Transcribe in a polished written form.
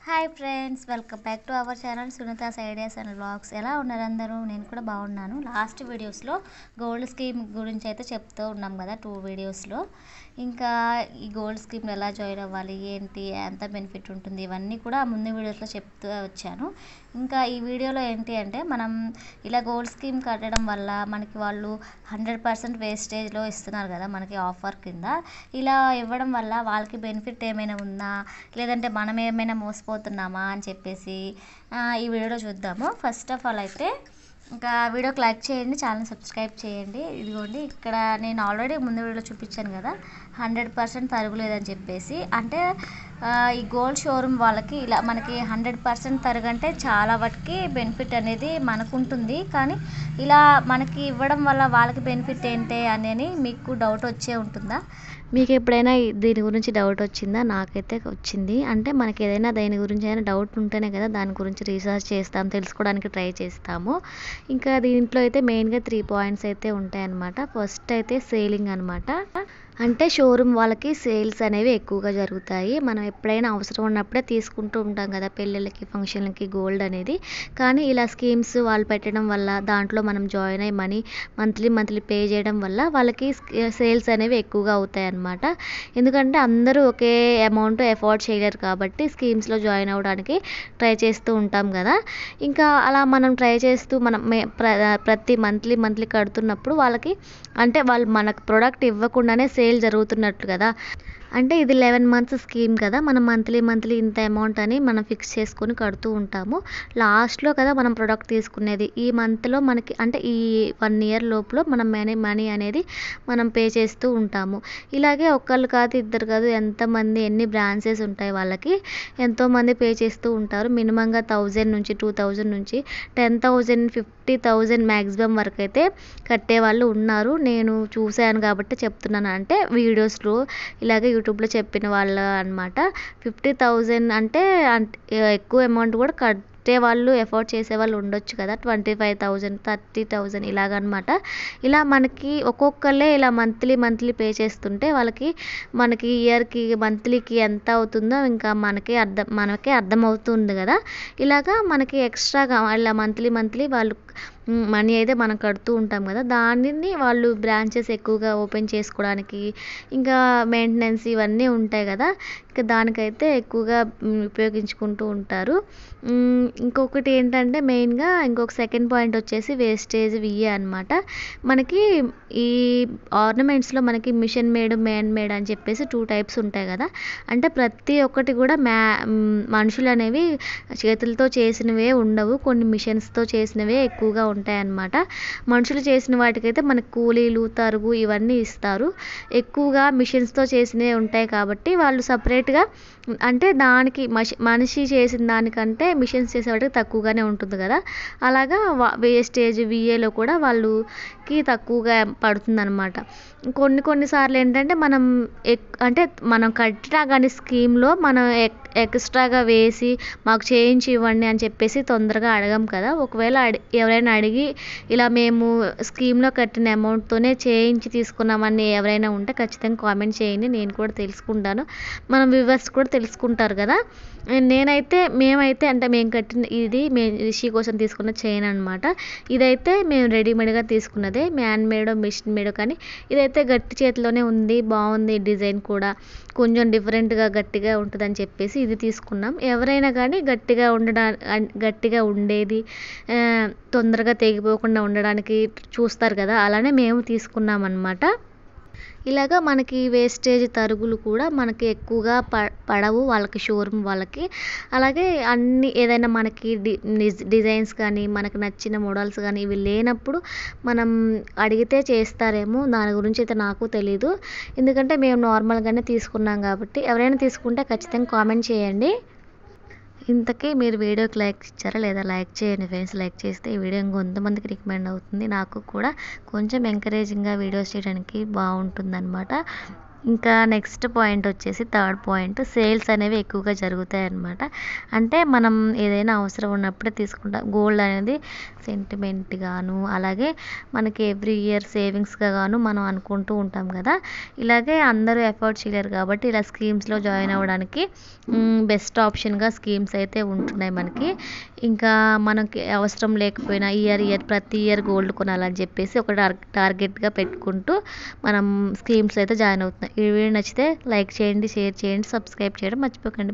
Hi friends, welcome back to our channel Sunita's ideas and vlogs. ఎలా ఉన్నారు అందరూ? నేను కూడా బాగున్నాను. లాస్ట్ వీడియోస్లో గోల్డ్ స్కీమ్ గురించి అయితే చెప్తూ ఉన్నాం కదా, 2 వీడియోస్లో. ఇంకా ఈ గోల్డ్ స్కీమ్ ఎలా జాయిన్ అవ్వాలి, ఏంటి, ఎంత బెనిఫిట్ ఉంటుంది, ఇవన్నీ కూడా ముందు వీడియోస్లో చెప్తూ వచ్చాను. ఇంకా ఈ వీడియోలో ఏంటి అంటే, మనం ఇలా గోల్డ్ స్కీమ్ కట్టడం వల్ల మనకి వాళ్ళు 100% వేస్టేజ్లో ఇస్తున్నారు కదా మనకి ఆఫర్ కింద. ఇలా ఇవ్వడం వల్ల వాళ్ళకి బెనిఫిట్ ఏమైనా ఉందా, లేదంటే మనం ఏమైనా మోసపోతున్నామా అని చెప్పేసి ఈ వీడియోలో చూద్దాము. ఫస్ట్ ఆఫ్ ఆల్ అయితే ఇంకా వీడియోకి లైక్ చేయండి, ఛానల్ సబ్స్క్రైబ్ చేయండి. ఇదిగోండి, ఇక్కడ నేను ఆల్రెడీ ముందు వీడియోలో చూపించాను కదా 100% తరుగులేదని చెప్పేసి. అంటే ఈ గోల్డ్ షోరూమ్ వాళ్ళకి ఇలా మనకి 100% తరుగంటే చాలా వాటికి బెనిఫిట్ అనేది మనకు ఉంటుంది. కానీ ఇలా మనకి ఇవ్వడం వల్ల వాళ్ళకి బెనిఫిట్ ఏంటి అనేది మీకు డౌట్ వచ్చే ఉంటుందా? మీకు ఎప్పుడైనా దీని గురించి డౌట్ వచ్చిందా? నాకైతే వచ్చింది. అంటే మనకి ఏదైనా దేని గురించి అయినా డౌట్ ఉంటేనే కదా దాని గురించి రీసెర్చ్ చేస్తాం, తెలుసుకోవడానికి ట్రై చేస్తాము. ఇంకా దీంట్లో అయితే మెయిన్గా 3 పాయింట్స్ అయితే ఉంటాయన్నమాట. ఫస్ట్ అయితే సేలింగ్ అనమాట. అంటే షోరూమ్ వాళ్ళకి సేల్స్ అనేవి ఎక్కువగా జరుగుతాయి. మనం ఎప్పుడైనా అవసరం ఉన్నప్పుడే తీసుకుంటూ ఉంటాం కదా, పెళ్ళిళ్ళకి, ఫంక్షన్లకి గోల్డ్ అనేది. కానీ ఇలా స్కీమ్స్ వాళ్ళు పెట్టడం వల్ల, దాంట్లో మనం జాయిన్ అయ్యి మనీ మంత్లీ పే చేయడం వల్ల వాళ్ళకి సేల్స్ అనేవి ఎక్కువగా అవుతాయి అన్నమాట. ఎందుకంటే అందరూ ఒకే అమౌంట్ ఎఫోర్డ్ చేయలేరు కాబట్టి స్కీమ్స్లో జాయిన్ అవ్వడానికి ట్రై చేస్తూ ఉంటాం కదా. ఇంకా అలా మనం ట్రై చేస్తూ మనం ప్రతి మంత్లీ కడుతున్నప్పుడు వాళ్ళకి, అంటే వాళ్ళు మనకు ప్రోడక్ట్ ఇవ్వకుండానే సేల్ జరుగుతున్నట్లు కదా. అంటే ఇది 11 మంత్స్ స్కీమ్ కదా, మనం మంత్లీ ఇంత అమౌంట్ అని మనం ఫిక్స్ చేసుకొని కడుతూ ఉంటాము. లాస్ట్లో కదా మనం ప్రోడక్ట్ తీసుకునేది. ఈ మంత్లో మనకి, అంటే ఈ 1 ఇయర్ లోపల మనం మనీ అనేది మనం పే చేస్తూ ఉంటాము. ఇలాగే ఒకళ్ళు కాదు, ఇద్దరు కాదు, ఎంతమంది ఎన్ని బ్రాంచెస్ ఉంటాయి వాళ్ళకి ఎంతోమంది పే చేస్తూ ఉంటారు. మినిమంగా 1000 నుంచి 2000 నుంచి 10,000 50,000 మ్యాక్సిమం వరకు అయితే కట్టేవాళ్ళు ఉన్నారు. నేను చూశాను కాబట్టి చెప్తున్నాను. అంటే వీడియోస్లో ఇలాగే యూట్యూబ్లో చెప్పిన వాళ్ళు అనమాట. 50,000 అంటే ఎక్కువ అమౌంట్ కూడా కట్టే వాళ్ళు, ఎఫోర్డ్ చేసేవాళ్ళు ఉండొచ్చు కదా. 25,000 30,000 ఇలాగనమాట. ఇలా మనకి ఒక్కొక్కళ్ళే ఇలా మంత్లీ పే చేస్తుంటే వాళ్ళకి, మనకి ఇయర్కి మంత్లీకి ఎంత అవుతుందో ఇంకా మనకే అర్థమవుతుంది కదా. ఇలాగా మనకి ఎక్స్ట్రాగా ఇలా మంత్లీ వాళ్ళు మనీ అయితే మనం కడుతూ ఉంటాం కదా. దానిని వాళ్ళు బ్రాంచెస్ ఎక్కువగా ఓపెన్ చేసుకోవడానికి, ఇంకా మెయింటెనెన్స్ ఇవన్నీ ఉంటాయి కదా, ఇంకా దానికైతే ఎక్కువగా ఉపయోగించుకుంటూ ఉంటారు. ఇంకొకటి ఏంటంటే మెయిన్గా ఇంకొక సెకండ్ పాయింట్ వచ్చేసి వేస్టేజ్ విఏ అనమాట. మనకి ఈ ఆర్నమెంట్స్లో మనకి మిషన్ మేడ్, మ్యాన్ మేడ్ అని చెప్పేసి 2 టైప్స్ ఉంటాయి కదా. అంటే ప్రతి ఒక్కటి కూడా మనుషులు అనేవి చేతులతో చేసినవే ఉండవు, కొన్ని మిషన్స్తో చేసినవే ఎక్కువగా ఉంటాయి అన్నమాట. మనుషులు చేసిన వాటికైతే మనకు కూలీలు, తరుగు ఇవన్నీ ఇస్తారు. ఎక్కువగా మిషన్స్తో చేసినవి ఉంటాయి కాబట్టి వాళ్ళు సపరేట్గా, అంటే దానికి మనిషి చేసిన దానికంటే మిషన్స్ చేసే వాటికి తక్కువగానే ఉంటుంది కదా. అలాగా వేస్టేజ్ విఏలో కూడా వాళ్ళకి తక్కువగా పడుతుంది అనమాట. కొన్నిసార్లు ఏంటంటే అంటే మనం కట్టినా కానీ స్కీమ్లో మనం ఎక్స్ట్రాగా వేసి మాకు చేయించి ఇవ్వండి అని చెప్పేసి తొందరగా అడగం కదా. ఒకవేళ ఎవరైనా అడిగి ఇలా మేము స్కీమ్లో కట్టిన అమౌంట్తోనే చేయించి తీసుకున్నామని ఎవరైనా ఉంటే ఖచ్చితంగా కామెంట్ చేయండి, నేను కూడా తెలుసుకుంటాను, మన వ్యూవర్స్ కూడా తెలుసుకుంటారు కదా. మేమైతే అంటే మేము కట్టిన ఇది రిషి కోసం తీసుకున్న చైన్ అనమాట. ఇదైతే మేము రెడీమేడ్గా తీసుకున్నదే, మ్యాన్ మేడో మిషన్ మేడో, కానీ ఇదైతే గట్టి చేతిలోనే ఉంది, బాగుంది. డిజైన్ కూడా కొంచెం డిఫరెంట్గా గట్టిగా ఉంటుందని చెప్పేసి ఇది తీసుకున్నాం. ఎవరైనా కానీ గట్టిగా ఉండేది, తొందరగా తెగిపోకుండా ఉండడానికి చూస్తారు కదా, అలానే మేము తీసుకున్నాం అన్నమాట. ఇలాగా మనకి వేస్టేజ్ తరుగులు కూడా మనకి ఎక్కువగా పడవు వాళ్ళకి, షోరూమ్ వాళ్ళకి. అలాగే ఏదైనా మనకి డిజైన్స్ కానీ, మనకు నచ్చిన మోడల్స్ కానీ ఇవి లేనప్పుడు మనం అడిగితే చేస్తారేమో, దాని గురించి అయితే నాకు తెలీదు. ఎందుకంటే మేము నార్మల్గానే తీసుకున్నాం కాబట్టి. ఎవరైనా తీసుకుంటే ఖచ్చితంగా కామెంట్ చేయండి. ఇంతకీ మీరు వీడియోకి లైక్ ఇచ్చారా లేదా? లైక్ చేయండి ఫ్రెండ్స్. లైక్ చేస్తే ఈ వీడియో ఇంకొంతమందికి రికమెండ్ అవుతుంది, నాకు కూడా కొంచెం ఎంకరేజింగ్గా వీడియోస్ చేయడానికి బాగుంటుందన్నమాట. ఇంకా నెక్స్ట్ పాయింట్ వచ్చేసి థర్డ్ పాయింట్, సేల్స్ అనేవి ఎక్కువగా జరుగుతాయి అన్నమాట. అంటే మనం ఏదైనా అవసరం ఉన్నప్పుడే తీసుకుంటాం. గోల్డ్ అనేది సెంటిమెంట్గాను, అలాగే మనకి ఎవ్రీ ఇయర్ సేవింగ్స్గా గాను మనం అనుకుంటూ ఉంటాం కదా. ఇలాగే అందరూ ఎఫర్ట్ చేయలేరు కాబట్టి ఇలా స్కీమ్స్లో జాయిన్ అవ్వడానికి బెస్ట్ ఆప్షన్గా స్కీమ్స్ అయితే ఉంటున్నాయి మనకి. ఇంకా మనకి అవసరం లేకపోయినా ప్రతి ఇయర్ గోల్డ్ కొనాలని చెప్పేసి ఒక టార్గెట్గా పెట్టుకుంటూ మనం స్కీమ్స్ అయితే జాయిన్ అవుతున్నాం. ఈ వీడియో నచ్చితే లైక్ చేయండి, షేర్ చేయండి, సబ్స్క్రైబ్ చేయడం మర్చిపోకండి.